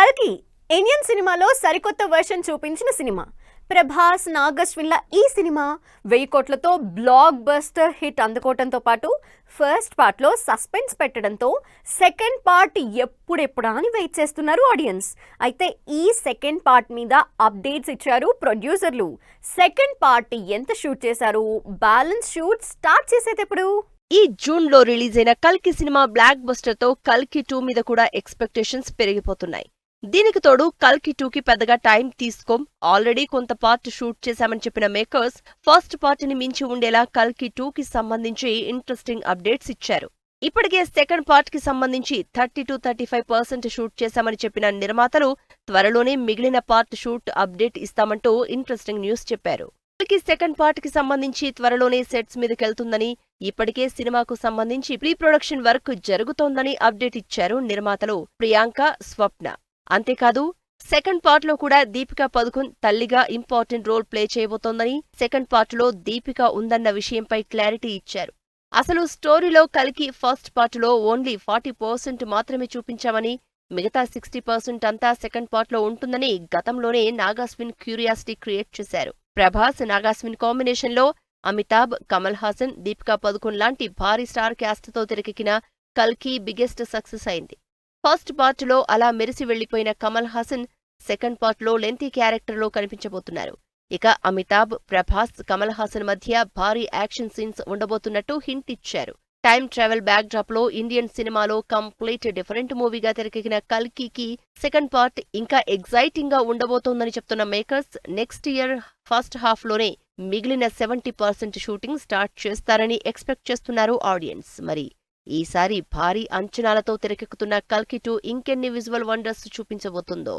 కల్కి ఇండియన్ సినిమాలో సరికొత్త వర్షన్ చూపించిన సినిమా. ప్రభాస్, నాగ్ అశ్విన్ల ఈ సినిమా 1000 కోట్లతో బ్లాక్ బస్టర్ హిట్ అందుకోవడంతో పాటు ఫస్ట్ పార్ట్లో సస్పెన్స్ పెట్టడంతో సెకండ్ పార్ట్ ఎప్పుడెప్పుడా అని వెయిట్ చేస్తున్నారు ఆడియన్స్. అయితే ఈ సెకండ్ పార్ట్ మీద అప్డేట్స్ ఇచ్చారు ప్రొడ్యూసర్లు. సెకండ్ పార్ట్ ఎంత షూట్ చేశారు, బ్యాలెన్స్ షూట్ స్టార్ట్ చేసేటప్పుడు. ఈ జూన్ లో రిలీజ్ అయిన కల్కి సినిమా బ్లాక్ బస్టర్ తో కల్కి 2 మీద కూడా ఎక్స్పెక్టేషన్స్ పెరిగిపోతున్నాయి. దీనికి తోడు కల్కి 2కి పెద్దగా టైం తీసుకోం, ఆల్రెడీ కొంత పార్ట్ షూట్ చేశామని చెప్పిన మేకర్స్ ఫస్ట్ పార్ట్ ని మించి ఉండేలా కల్కి 2కి సంబంధించి ఇంట్రెస్టింగ్ అప్డేట్స్ ఇచ్చారు. ఇప్పటికే సెకండ్ పార్ట్ కి సంబంధించి 30-35% షూట్ చేశామని చెప్పిన నిర్మాతలు త్వరలోనే మిగిలిన పార్ట్ షూట్ అప్డేట్ ఇస్తామంటూ ఇంట్రెస్టింగ్ న్యూస్ చెప్పారు. కల్కి సెకండ్ పార్ట్ కి సంబంధించి త్వరలోనే సెట్స్ మీదకెళ్తుందని, ఇప్పటికే సినిమాకు సంబంధించి ప్రీ ప్రొడక్షన్ వర్క్ జరుగుతోందని అప్డేట్ ఇచ్చారు నిర్మాతలు ప్రియాంక, స్వప్న. అంతేకాదు సెకండ్ పార్ట్ లో కూడా దీపికా పదుకొన్ తల్లిగా ఇంపార్టెంట్ రోల్ ప్లే చేయబోతోందని, సెకండ్ పార్ట్ లో దీపిక ఉందన్న విషయంపై క్లారిటీ ఇచ్చారు. అసలు స్టోరీలో కల్కి ఫస్ట్ పార్ట్ లో ఓన్లీ 40% మాత్రమే చూపించామని, మిగతా 60% అంతా సెకండ్ పార్ట్ లో ఉంటుందని గతంలోనే నాగాస్విన్ క్యూరియాసిటీ క్రియేట్ చేశారు. ప్రభాస్, నాగాస్విన్ కాంబినేషన్ లో అమితాబ్, కమల్ హాసన్, దీపికా పదుకొన్ లాంటి భారీ స్టార్ క్యాస్ట్ తో తెరకెక్కిన కల్కి బిగ్గెస్ట్ సక్సెస్ అయింది. ఫస్ట్ పార్ట్ లో అలా మెరిసి వెళ్లిపోయిన కమల్ హాసన్ సెకండ్ పార్ట్ లో లెంతీ క్యారెక్టర్ లో కనిపించబోతున్నారు. ఇక అమితాబ్, ప్రభాస్, కమల్ హాసన్ మధ్య భారీ యాక్షన్ సీన్స్ ఉండబోతున్నట్టు హింట్ ఇచ్చారు. టైమ్ ట్రావెల్ బ్యాక్ డ్రాప్ లో ఇండియన్ సినిమాలో కంప్లీట్ డిఫరెంట్ మూవీగా తెరకెక్కిన కల్కికి సెకండ్ పార్ట్ ఇంకా ఎగ్జైటింగ్ గా ఉండబోతోందని చెప్తున్న makers next year first half లోనే మిగిలిన 70% షూటింగ్ స్టార్ట్ చేస్తారని ఎక్స్పెక్ట్ చేస్తున్నారు ఆడియన్స్. మరి ఈసారి భారీ అంచనాలతో తెరకెక్కుతున్న కల్కి 2 ఇంకెన్ని విజువల్ వండర్స్ చూపించబోతుందో.